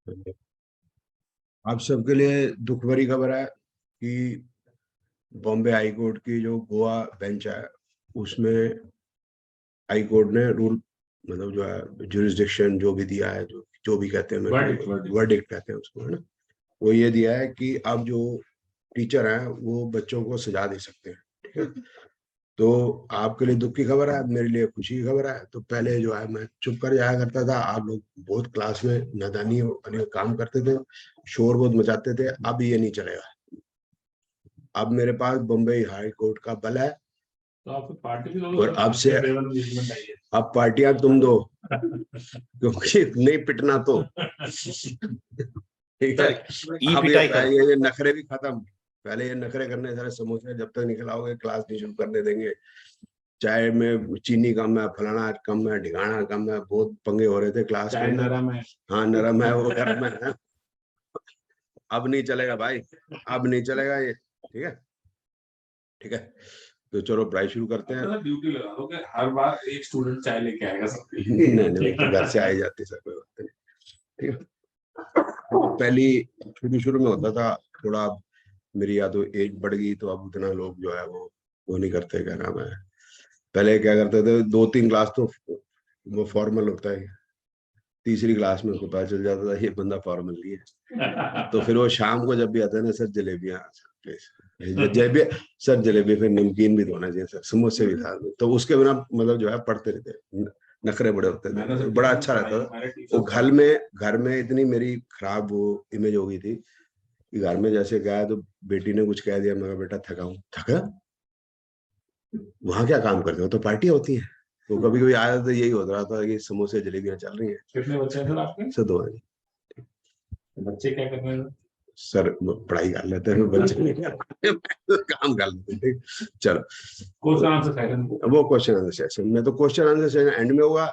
आप सबके लिए दुख भरी खबर है कि बॉम्बे हाई कोर्ट की जो गोवा बेंच है उसमें हाई कोर्ट ने रूल मतलब जो है जुरिस्डिक्शन जो भी दिया है, जो जो भी कहते हैं, वर्डिक्ट कहते हैं उसको, है ना। वो ये दिया है कि अब जो टीचर हैं वो बच्चों को सजा दे सकते हैं, ठीक है। तो आपके लिए दुख की खबर है, मेरे लिए खुशी की खबर है। तो पहले जो है मैं चुप कर जाया करता था, आप लोग बहुत क्लास में नादानी वाले काम करते थे, शोर बहुत मचाते थे। अब ये नहीं चलेगा। अब मेरे पास बम्बई हाई कोर्ट का बल है, तो आपको पार्टी भी और अब से अब पार्टियां तुम दो क्योंकि नहीं पिटना तो ठीक है। अब ये नखरे भी खत्म। पहले ये नखरे करने सारे समोसे जब तक निकलाओगे क्लास नहीं शुरू करने देंगे। चाय में चीनी कम है, फलाना कम है, ढिगाना कम है, बहुत पंगे हो रहे थे क्लास में। नरम है, हाँ नरम है, वो गर्म है। अब नहीं चलेगा भाई, अब नहीं चलेगा ये, ठीक है। ठीक है, तो चलो पढ़ाई शुरू करते हैं। ड्यूटी लगा दो कि हर बार एक स्टूडेंट चाय लेके आएगा सबके लिए। नहीं नहीं, तो घर से आई जाती सर, कोई बात नहीं, ठीक है। पहली शुरू में होता था थोड़ा, मेरी या तो एज बढ़ गई तो अब उतना लोग जो है वो नहीं करते, क्या नाम है। पहले क्या करते थे, 2-3 क्लास तो वो फॉर्मल होता है, तीसरी क्लास में उसको पता चल जाता था ये बंदा फॉर्मल नहीं है। तो फिर वो शाम को जब भी आता है ना, सर जलेबियाँ जलेबी, सर जलेबी, फिर नमकीन भी तो होना चाहिए सर, समोसे भी था। तो उसके बिना मतलब जो है पढ़ते रहते, नखरे बड़े होते थे, बड़ा अच्छा रहता था वो। घर में इतनी मेरी खराब वो इमेज हो गई थी कि घर में जैसे गया तो बेटी ने कुछ कह दिया, मैं कहा बेटा थका हूँ। थका? वहां क्या काम करते हो, तो पार्टी होती है। तो कभी कभी आया तो यही हो रहा था कि समोसे जलेबियां चल रही हैं। कितने बच्चे हैं सर आपके? सर 2 हैं। बच्चे क्या कर रहे हैं सर? पढ़ाई कर लेते हैं, बच्चे नहीं करते, काम कर लेते हैं। चलो, क्वेश्चन आंसर सेशन, वो क्वेश्चन आंसर सेशन में, तो क्वेश्चन आंसर सेशन एंड में होगा।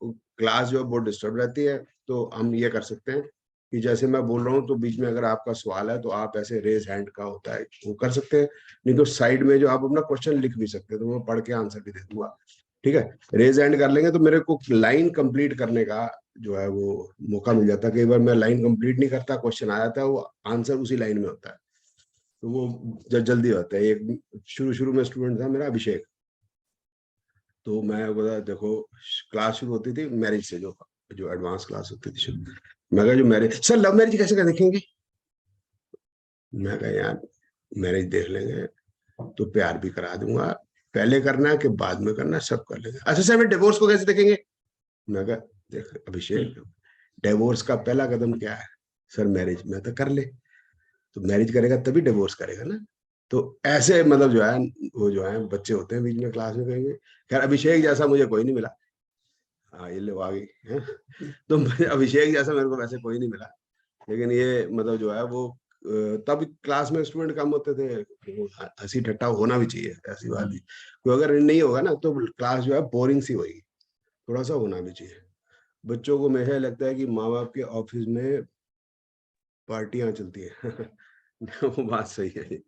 क्लास जो है बहुत डिस्टर्ब रहती है, तो हम ये कर सकते हैं कि जैसे मैं बोल रहा हूँ तो बीच में अगर आपका सवाल है तो आप ऐसे रेज हैंड का होता है वो कर सकते हैं, नहीं तो साइड में जो आप अपना क्वेश्चन लिख भी सकते हैं, तो मैं पढ़ के आंसर भी दे दूंगा, ठीक है। रेज हैंड कर लेंगे तो मेरे को लाइन कंप्लीट करने का जो है वो मौका मिल जाता है। कई बार मैं लाइन कंप्लीट नहीं करता, क्वेश्चन आ जाता है, वो आंसर उसी लाइन में होता है, तो वो जल्दी होता है। एक शुरू में स्टूडेंट था मेरा, अभिषेक, तो मैं बोला देखो, क्लास शुरू होती थी मैरिज से, जो जो एडवांस क्लास होती थी शुरू। मैं कहा जो मैरिज, सर लव मैरिज कैसे कर देखेंगे? मैं कहा यार मैरिज देख लेंगे तो प्यार भी करा दूंगा, पहले करना है कि बाद में करना है, सब कर लेंगे। अच्छा सर मैं डिवोर्स को कैसे देखेंगे? मैं कहा देख अभिषेक, डिवोर्स का पहला कदम क्या है? Sir marriage. मैं तो कर ले, तो मैरिज करेगा तभी डिवोर्स करेगा ना। तो ऐसे मतलब जो है वो जो है बच्चे होते हैं बीच में क्लास में, कहेंगे। खैर अभिषेक जैसा मुझे कोई नहीं मिला। हाँ ये लोग आ गई है। तो अभिषेक जैसा मेरे को वैसे कोई नहीं मिला, लेकिन ये मतलब जो है वो तब क्लास में स्टूडेंट कम होते थे, वो हंसी ठट्टा होना भी चाहिए, ऐसी बात नहीं। तो अगर नहीं होगा ना तो क्लास जो है बोरिंग सी होगी, थोड़ा सा होना भी चाहिए। बच्चों को हमेशा लगता है कि माँ बाप के ऑफिस में पार्टियां चलती है। वो बात सही है।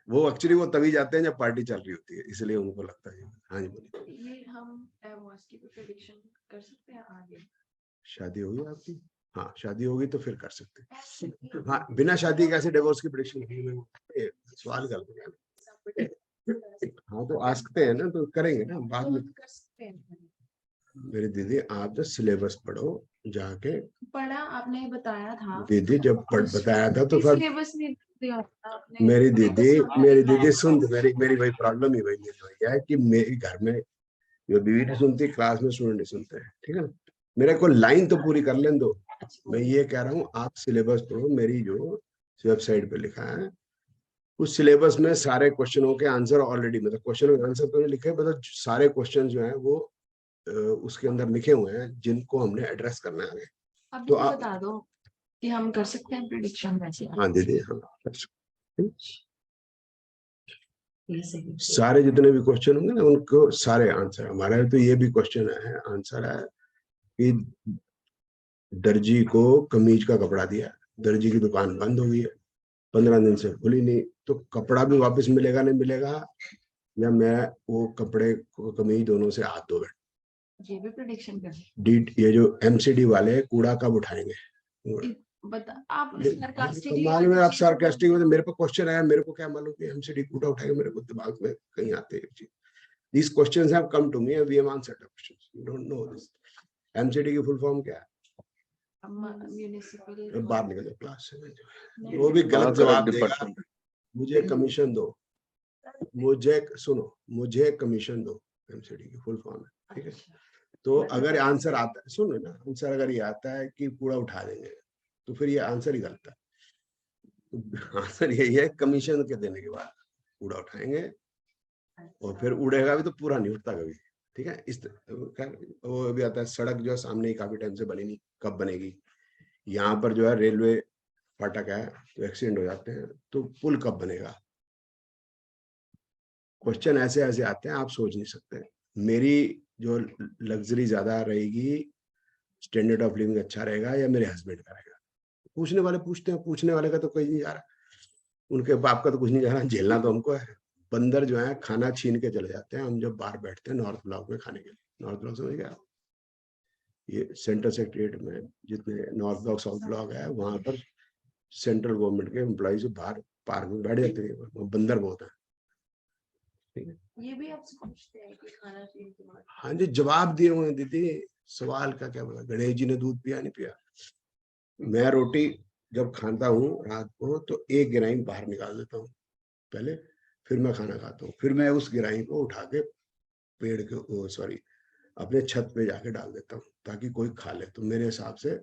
वो एक्चुअली वो तभी जाते हैं जब पार्टी चल रही होती है, इसलिए उनको लगता है। हाँ जी बोलिए। ये हम अवार्ड्स की भी प्रेडिक्शन कर सकते हैं आगे? शादी होगी आपकी? हाँ शादी होगी तो फिर कर सकते हैं। हाँ बिना शादी कैसे डिवोर्स की प्रेडिक्शन होगी? सवाल कर दो। हाँ तो आस्कते हैं ना, तो करेंगे ना बाद में। कर सकते हैं। मेरी दीदी आप तो सिलेबस पढ़ो जाके। पढ़ा, आपने बताया था दीदी जब बताया था तो फिर सिलेबस नहीं दिया था आपने। मेरी दीदी सुन, मेरी मेरी वही प्रॉब्लम ही वही है कि मेरे घर में जो बीवी नहीं सुनती, क्लास में स्टूडेंट नहीं सुनते हैं, ठीक है ना। मेरे को लाइन तो पूरी कर लेने दो। मैं ये कह रहा हूँ आप सिलेबस पढ़ो, मेरी जो वेबसाइट पे लिखा है उस सिलेबस में सारे क्वेश्चनों के आंसर ऑलरेडी, मतलब क्वेश्चन के आंसर तो नहीं लिखे, मतलब सारे क्वेश्चन जो हैं वो उसके अंदर लिखे हुए हैं जिनको हमने एड्रेस करना है आगे। तो आप बता दो कि हम कर सकते हैं प्रेडिक्शन वैसे। हाँ दीदी हाँ, सारे जितने भी क्वेश्चन होंगे ना उनको सारे आंसर, हमारा तो ये भी क्वेश्चन है, आंसर है कि दर्जी को कमीज का कपड़ा दिया, दर्जी की दुकान बंद हो गई है, 15 दिन से खुली नहीं, तो कपड़ा भी वापस मिलेगा नहीं मिलेगा, या मैं वो कपड़े को कमीज दोनों से हाथ धो बैठ। ये भी प्रेडिक्शन कर। ये जो एमसीडी वाले कूड़ा कब उठाएंगे? बता आप मालूम है आप सार्कास्टिक में, मेरे पे क्वेश्चन आया, मेरे को क्या मालूम कि एमसीडी कूटा उठाएगा, मेरे को दिमाग में कहीं आते हैं चीज। These questions have come to me and we have answered the questions. You don't know this. MCD की फुल फॉर्म क्या है? म्युनिसिपल बाहर निकल जाओ क्लास से, वो भी गलत जवाब देगा। मुझे कमीशन दो, मुझे सुनो, मुझे कमीशन दो, एमसीडी की फुल फॉर्म है, ठीक है। तो अगर आंसर आता है, सुनो ना, आंसर अगर ये आता है कि कूड़ा उठा देंगे, तो फिर ये आंसर ही गलत है। तो आंसर यही है, कमीशन के देने के बाद कूड़ा उठाएंगे, और फिर उड़ेगा भी तो पूरा नहीं उठता कभी, ठीक है। इस वो भी आता है, सड़क जो है सामने ही काफी टाइम से बनी नहीं, कब बनेगी। यहाँ पर जो है रेलवे फाटक है, तो एक्सीडेंट हो जाते हैं, तो पुल कब बनेगा। क्वेश्चन ऐसे ऐसे आते हैं, आप सोच नहीं सकते। मेरी जो लग्जरी ज्यादा रहेगी, स्टैंडर्ड ऑफ लिविंग अच्छा रहेगा, या मेरे हस्बैंड का रहेगा। पूछने वाले पूछते हैं, पूछने वाले का तो कोई नहीं जा रहा, उनके बाप का तो कुछ नहीं जा रहा, झेलना तो हमको है। बंदर जो है खाना छीन के चले जाते हैं, हम जब बाहर बैठते हैं नॉर्थ ब्लॉक में खाने के लिए। नॉर्थ ब्लॉक समझ गया, ये सेंट्रल सेक्रेटरीट में जितने नॉर्थ ब्लॉक साउथ ब्लॉक है, वहां पर सेंट्रल गवर्नमेंट के एम्प्लॉइज बाहर पार्क में बैठ जाते हैं, बंदर बहुत है, ठीक है। ये भी आपसे पूछते हैं कि खाना छीन के बाद? हाँ जी, जवाब दिए हुए दीदी, सवाल का क्या पता। गणेश जी ने दूध पिया नहीं पिया। मैं रोटी जब खाता हूँ रात को, तो एक गिराई बाहर निकाल देता हूँ पहले, फिर मैं खाना खाता हूँ, फिर मैं उस गिराई को उठा के पेड़ के सॉरी अपने छत पे जाके डाल देता हूँ, ताकि कोई खा ले। तो मेरे हिसाब से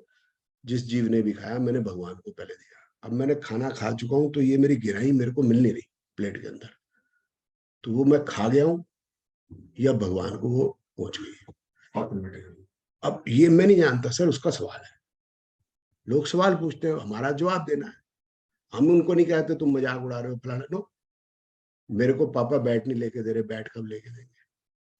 जिस जीव ने भी खाया, मैंने भगवान को पहले दिया। अब मैंने खाना खा चुका हूँ, तो ये मेरी गिराई मेरे को मिल नहीं रही प्लेट के अंदर, तो वो मैं खा गया हूँ या भगवान को वो पहुंच गई। अब ये मैं नहीं जानता सर, उसका सवाल है। लोग सवाल पूछते हैं, हमारा जवाब देना है। हम उनको नहीं कहते तुम मजाक उड़ा रहे हो फलाना। नो, मेरे को पापा बैट नहीं लेके दे रहे, बैट कब लेके देंगे,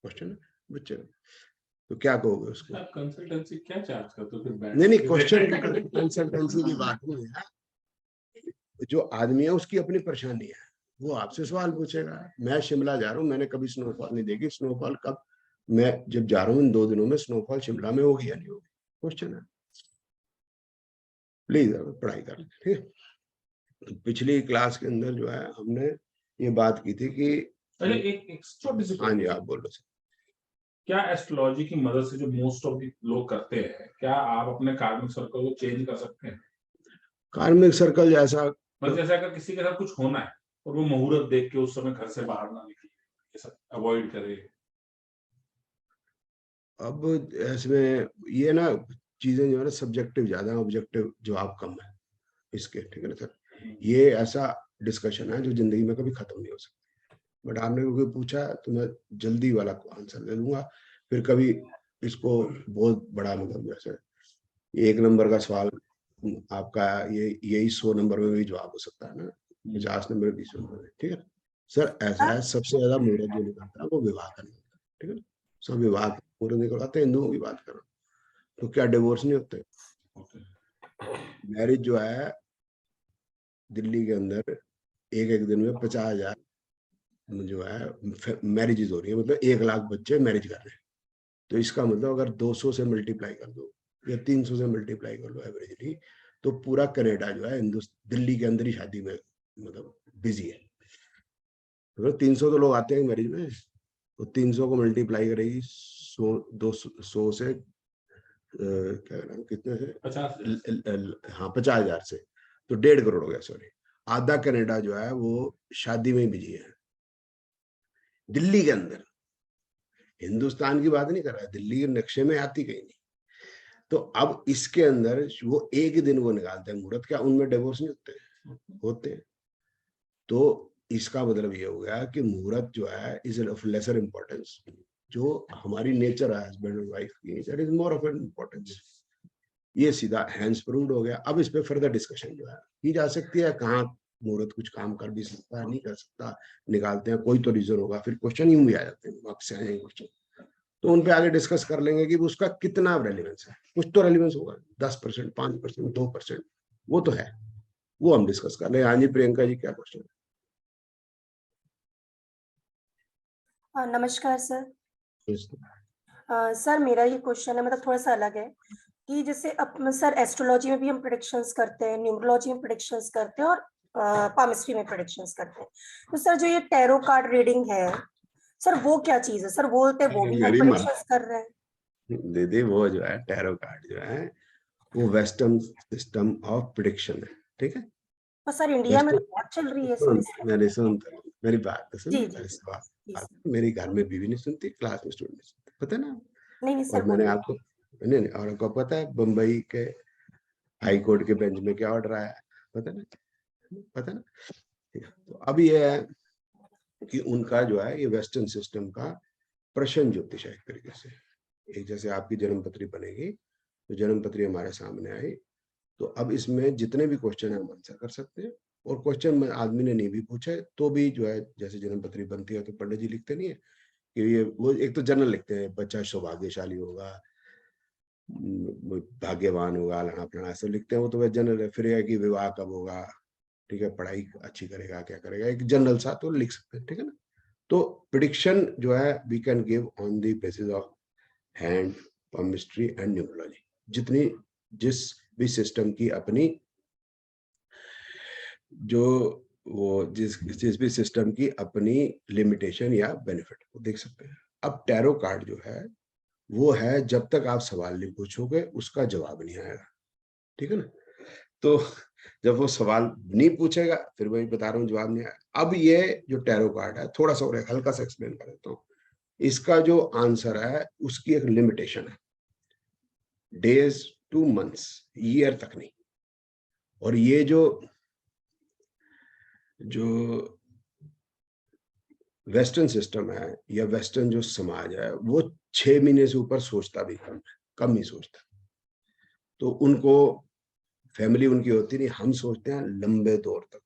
क्वेश्चन है बच्चे। तो क्या कहोगे उसको? कंसल्टेंसी क्या चार्ज करते हो फिर? नहीं, क्वेश्चन कंसल्टेंसी की बात नहीं है। जो आदमी है उसकी अपनी परेशानी है, वो आपसे सवाल पूछेगा। मैं शिमला जा रहा हूँ, मैंने कभी स्नोफॉल नहीं देखी, स्नोफॉल कब, मैं जब जा रहा हूँ इन 2 दिनों में स्नोफॉल शिमला में होगी या नहीं होगी, क्वेश्चन है। प्लीज पढ़ाई कर, ठीक है। तो पिछली क्लास के अंदर जो है हमने ये बात की थी कि एक छोटी सी, हाँ जी आप बोलो सर। क्या एस्ट्रोलॉजी की मदद से जो मोस्ट ऑफ लोग करते हैं, क्या आप अपने कार्मिक सर्कल को चेंज कर सकते हैं? कार्मिक सर्कल जैसा, मतलब जैसे अगर किसी के साथ कुछ होना है और वो मुहूर्त देख के उस समय घर से बाहर ना निकले, ये सब अवॉइड करे। अब इसमें ये ना चीजें जो है ना सब्जेक्टिव ज्यादा, ऑब्जेक्टिव जवाब कम है इसके, ठीक है ना सर। ये ऐसा डिस्कशन है जो जिंदगी में कभी खत्म नहीं हो सकता। बट आपने क्योंकि पूछा, तो मैं जल्दी वाला आंसर दे दूंगा, फिर कभी इसको बहुत बड़ा, मतलब जैसे 1 नंबर का सवाल आपका, ये यही 100 नंबर में भी जवाब हो सकता है ना, 50 नंबर 20 नंबर में, ठीक है सर। ऐसा है, सबसे ज्यादा मुहूर्त जो निकलता है वो विवाह का निकलता है, ठीक है। सब विवाह मुहूर्त निकलवाते हैं, हिंदुओं की बात कर रहा हूँ। तो क्या डिवोर्स नहीं होते? मैरिज जो है दिल्ली के अंदर एक एक दिन में 50,000 जो है मैरिजेज हो रही है, मतलब 1 लाख बच्चे मैरिज कर रहे हैं। तो इसका मतलब अगर 200 से मल्टीप्लाई कर दो या 300 से मल्टीप्लाई कर लो एवरेजली, तो पूरा कनाडा जो है दिल्ली के अंदर ही शादी में मतलब बिजी है। तो 300 तो लोग आते हैं मैरिज में, तो 300 को मल्टीप्लाई करेगी 100 से क्या नाम कितने से 50,000। हाँ 50,000 से, तो 1.5 करोड़ हो गया। सॉरी, आधा कनाडा जो है वो शादी में बिजी है दिल्ली के अंदर। हिंदुस्तान की बात नहीं कर रहा है, दिल्ली के नक्शे में आती कहीं नहीं। तो अब इसके अंदर वो एक ही दिन वो निकालते हैं मुहूर्त, क्या उनमें डिवोर्स नहीं होते? होते हैं। तो इसका मतलब ये हो गया कि मुहूर्त जो है इज ऑफ लेसर इंपॉर्टेंस। जो हमारी नेचर है हस्बैंड और वाइफ की, that is more of an importance. ये सीधा हैंड्स प्रूव्ड हो गया। अब इस पे फर्दर डिस्कशन जो है की जा सकती है, कहाँ मुहूर्त कुछ काम कर भी सकता है, नहीं कर सकता, निकालते हैं, कोई तो रीजन होगा। फिर क्वेश्चन यूं भी आ जाते हैं, वापस आ जाएंगे क्वेश्चन, तो उन पे आगे डिस्कस कर लेंगे कि उसका कितना रेलिवेंस है। कुछ तो रेलिवेंस होगा, 10%, 5%, 2%, वो तो है, वो हम डिस्कस कर रहे हैं। हाँ जी प्रियंका जी, क्या क्वेश्चन नमस्कार सर। है? सर मेरा ये क्वेश्चन है, मतलब थोड़ा सा अलग है। कि जैसे अब सर एस्ट्रोलॉजी में भी हम प्रेडिक्शंस करते हैं, न्यूमरोलॉजी में प्रेडिक्शंस करते हैं, और पामिस्ट्री में प्रेडिक्शंस करते हैं। तो सर जो ये टैरो कार्ड रीडिंग है सर, वो क्या चीज है सर? बोलते वो भी हम मेरी माँ प्रेडिक्शंस कर रहे हैं। दीदी, वो जो है टैरो कार्ड जो है वो वेस्टर्न सिस्टम ऑफ प्रिडिक्शन है, ठीक है। तो सर इंडिया में तो बहुत चल रही है सर इसमें। मेरी बात तो सुन। जी जी पहले सवाल जी सर। मेरे घर में बीवी नहीं सुनती, क्लास में स्टूडेंट नहीं सुनते, पता है ना। नहीं नहीं और सर, मैंने बोलिए। आपको नहीं नहीं, और आपको पता है बम्बई के हाई कोर्ट के बेंच में क्या ऑर्डर आया है? पता है ना, पता है ना। ठीक है, तो अब ये है कि उनका जो है ये वेस्टर्न सिस्टम का प्रश्न ज्योतिष है एक तरीके से। एक जैसे आपकी जन्म पत्री बनेगी, तो जन्म पत्री हमारे सामने आई, तो अब इसमें जितने भी क्वेश्चन है हम आंसर कर सकते हैं। और क्वेश्चन में आदमी ने नहीं भी पूछे तो भी जो है, जैसे जन्म पत्री बनती है तो पंडित जी लिखते नहीं है कि ये, वो एक तो जनरल लिखते हैं, बच्चा सौभाग्यशाली होगा, भाग्यवान होगा, लाना फलाना ऐसा लिखते हैं, वो तो वह जनरल है। फिर है कि विवाह कब होगा, ठीक है, पढ़ाई अच्छी करेगा, क्या करेगा, एक जनरल सा तो लिख सकते हैं, ठीक है ना। तो प्रिडिक्शन जो है we can give on the basis of hand, palmistry and numerology. जितनी जिस भी सिस्टम की अपनी जो वो जिस भी सिस्टम की अपनी लिमिटेशन या बेनिफिट वो देख सकते हैं। अब टैरो कार्ड जो है वो है, जब तक आप सवाल नहीं पूछोगे उसका जवाब नहीं आएगा, ठीक है ना। तो जब वो सवाल नहीं पूछेगा, फिर वही बता रहा हूँ, जवाब नहीं आएगा। अब ये जो टैरो कार्ड है, थोड़ा सा और हल्का सा एक्सप्लेन कर देता हूँ। इसका जो आंसर है उसकी एक लिमिटेशन है, डेज टू मंथ्स, ईयर तक नहीं। और ये जो वेस्टर्न सिस्टम है या वेस्टर्न जो समाज है, वो 6 महीने से ऊपर सोचता भी कम है, कम ही सोचता। तो उनको फैमिली उनकी होती नहीं, हम सोचते हैं लंबे दौर तक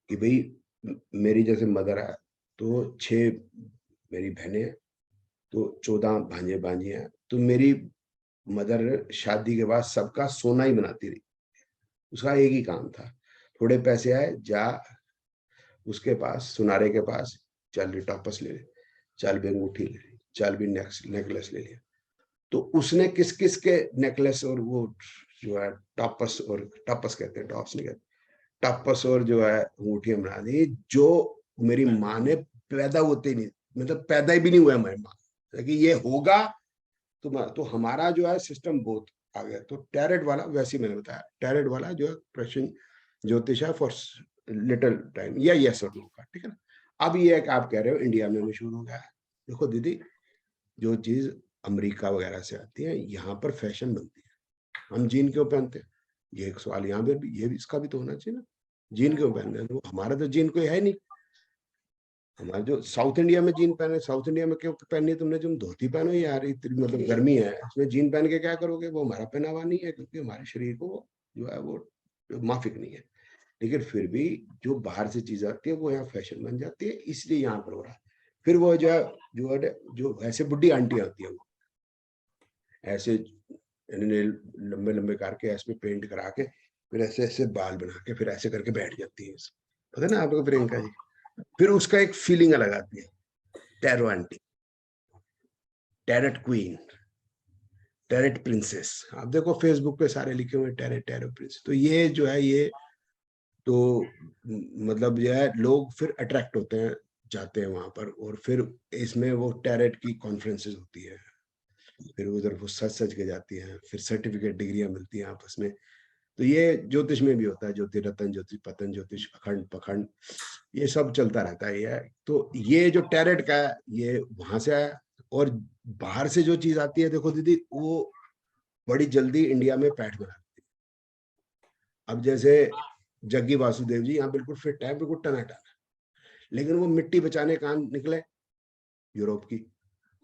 कि भाई मेरी जैसे मदर है तो 6 मेरी बहनें हैं, तो 14 भांजे भांजी हैं, तो मेरी मदर शादी के बाद सबका सोना ही बनाती रही। उसका एक ही काम था, थोड़े पैसे आए जा उसके पास, सुनारे के पास, चल भी टॉपस ले ले, चल भी अंगूठी ले ली, चल भी नेकलेस ले लिया। तो उसने किस किस के नेकलेस और वो जो है टॉपस, और टॉपस कहते हैं, टॉप्स नहीं कहते, टॉपस और जो है अंगूठियां बना दी, जो मेरी माँ ने पैदा होते नहीं, मतलब पैदा ही भी नहीं हुआ हमारी माँ कि ये होगा। तो हमारा जो है सिस्टम बहुत आ गया। तो टैरेट वाला, वैसे ही मैंने बताया, टैरेट वाला जो है प्रश्न ज्योतिष है फॉर लिटिल टाइम या यस और नो का, ठीक है ना। अब ये है कि आप कह रहे हो इंडिया में मशहूर हो गया है। देखो दीदी, जो चीज अमेरिका वगैरह से आती है यहाँ पर फैशन बनती है। हम जीन क्यों पहनते हैं, ये एक सवाल यहाँ पर भी, ये भी इसका भी तो होना चाहिए ना। जीन क्यों पहनते हैं, तो हमारा तो जीन कोई है नहीं। हमारे जो साउथ इंडिया में जीन पहने, साउथ इंडिया में क्यों पहनी तुमने, तुम धोती पहनो यार, इतनी मतलब गर्मी है, इसमें जीन पहन के क्या करोगे, वो हमारा पहनावा नहीं है, क्योंकि हमारे शरीर को जो है वो माफिक नहीं है। लेकिन फिर भी जो बाहर से चीज आती है वो यहाँ फैशन बन जाती है, इसलिए यहाँ पर हो रहा है। फिर वो जो ऐसे बुढ़ी आंटियां होती है, वो ऐसे लंबे लंबे करके ऐसे पेंट करा के, फिर ऐसे ऐसे बाल बना के, फिर ऐसे करके बैठ जाती है, पता है ना आपको प्रियंका जी। फिर उसका एक फीलिंग अलग आती है, tarot aunty, tarot queen, tarot princess. आप देखो फेसबुक पे सारे लिखे हुए टैरेट, टैरो प्रिंस। तो ये जो है ये तो मतलब जो है लोग फिर अट्रैक्ट होते हैं, जाते हैं वहां पर, और फिर इसमें वो टैरेट की कॉन्फ्रेंसेस होती है, फिर उधर वो सच सच के जाती हैं, फिर सर्टिफिकेट डिग्रियां मिलती हैं आपस में। तो ये ज्योतिष में भी होता है, ज्योति रतन, ज्योति पतन, ज्योतिष अखंड पखंड, ये सब चलता रहता है। ये तो ये जो टैरेट का है ये वहां से आया। और बाहर से जो चीज आती है, देखो दीदी, वो बड़ी जल्दी इंडिया में पैठ बनाती है। अब जैसे जग्गी वासुदेव जी यहाँ बिल्कुल फिट है, बिल्कुल टनाटन है, लेकिन वो मिट्टी बचाने कहाँ निकले, यूरोप की।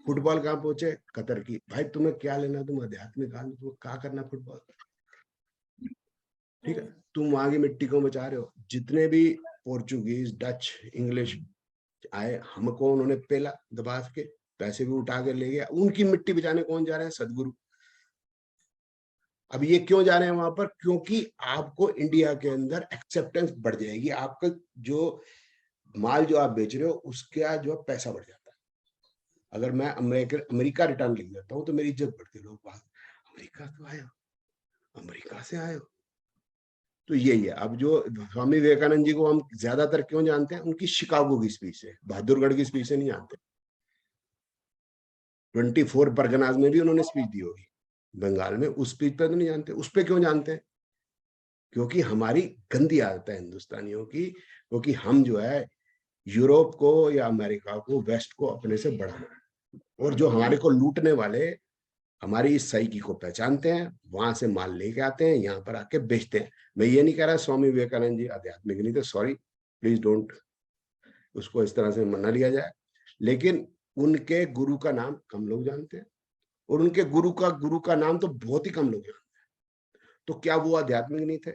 फुटबॉल कहाँ पहुंचे, कतर की। भाई तुम्हें क्या लेना, तुम आध्यात्मिक आदमी, तुम्हें क्या करना फुटबॉल, ठीक है। तुम वहां की मिट्टी को बचा रहे हो। जितने भी पोर्चुगीज, डच, इंग्लिश आए, हमको उन्होंने पेला दबा के, पैसे भी उठा के ले गया। उनकी मिट्टी बचाने कौन जा रहे हैं, सदगुरु। अब ये क्यों जा रहे हैं वहां पर, क्योंकि आपको इंडिया के अंदर एक्सेप्टेंस बढ़ जाएगी, आपका जो माल जो आप बेच रहे हो उसका जो पैसा बढ़ जाता है। अगर मैं अमेरिका रिटर्न लिख देता हूँ तो मेरी इज्जत बढ़ती है, लोग बात अमेरिका तो आया, अमेरिका से आए हो। तो यही है। अब जो स्वामी विवेकानंद जी को हम ज्यादातर क्यों जानते हैं, उनकी शिकागो की स्पीच से, बहादुरगढ़ की स्पीच से नहीं जानते। 24 परगनाज में भी उन्होंने स्पीच दी होगी बंगाल में, उस स्पीच पे तो नहीं जानते। उस पे क्यों जानते हैं? क्योंकि हमारी गंदी आदत है हिंदुस्तानियों की, क्योंकि हम जो है यूरोप को या अमेरिका को, वेस्ट को अपने से बढ़ाना है, और जो हमारे को लूटने वाले हमारी इस साइकी को पहचानते हैं, वहां से माल लेके आते हैं, यहाँ पर आके बेचते हैं। मैं ये नहीं कह रहा स्वामी विवेकानंद जी आध्यात्मिक नहीं थे, सॉरी, प्लीज डोंट उसको इस तरह से मना लिया जाए, लेकिन उनके गुरु का नाम कम लोग जानते हैं, और उनके गुरु का नाम तो बहुत ही कम लोग जानते हैं। तो क्या वो आध्यात्मिक नहीं थे?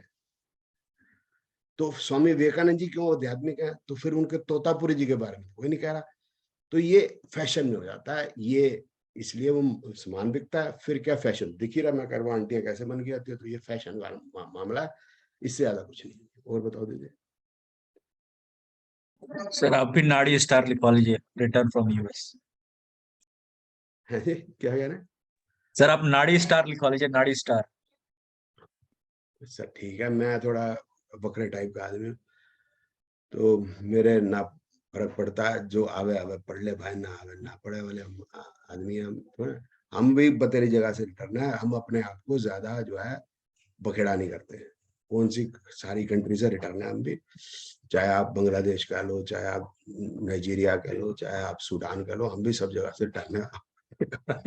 तो स्वामी विवेकानंद जी क्यों आध्यात्मिक है? तो फिर उनके तोतापुरी जी के बारे में कोई नहीं कह रहा। तो ये फैशन में हो जाता है, ये इसलिए वो सामान बिकता है। फिर क्या फैशन दिख ही रहा, मैं करवा आंटियां कैसे बन गई आती है, तो ये फैशन वाला मामला है, इससे ज्यादा कुछ नहीं। और बताओ दीजिए। सर आप भी नाड़ी स्टार लिखवा लीजिए, रिटर्न फ्रॉम यूएस। है जी, क्या कह रहे हैं? सर आप नाड़ी स्टार लिखवा लीजिए, नाड़ी स्टार। अच्छा ठीक है, मैं थोड़ा बकरे टाइप का आदमी हूँ, तो मेरे ना फर्क पड़ता है, जो आवे आवे पढ़ ले भाई, ना आवे ना पढ़े वाले आदमी हम भी बतेरी जगह से रिटर्न है। हम अपने आप को ज्यादा जो है बखेड़ा नहीं करते हैं। कौन सी सारी कंट्री से रिटर्न है हम भी, चाहे आप बांग्लादेश कह लो, चाहे आप नाइजीरिया कह लो, चाहे आप सूडान कह लो, हम भी सब जगह से रिटर्न है।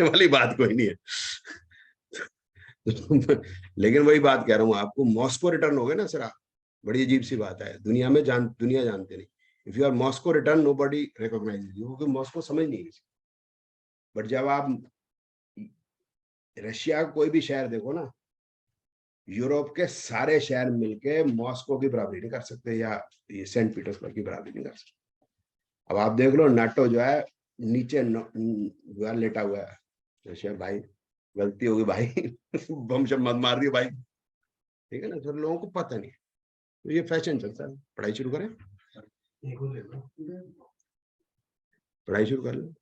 वाली बात कोई नहीं है। लेकिन वही बात कह रहा हूँ आपको, मॉस्को रिटर्न हो गए ना सर आप, बड़ी अजीब सी बात है, दुनिया में दुनिया जानते नहीं। If you are Moscow return, nobody recognises you, क्योंकि मॉस्को समझ नहीं किसी। बट जब आप रशिया का कोई भी शहर देखो ना, यूरोप के सारे शहर मिलके मॉस्को की बराबरी नहीं कर सकते, या ये सेंट पीटर्सबर्ग की बराबरी नहीं कर सकते। अब आप देख लो, नाटो जो है नीचे लेटा हुआ है, रशिया भाई गलती होगी भाई, बम शम मत मार दियो भाई, ठीक है ना। तो लोगों को पता नहीं, तो ये फैशन चलता है। पढ़ाई शुरू करें, पढ़ाई शुरू कर लो।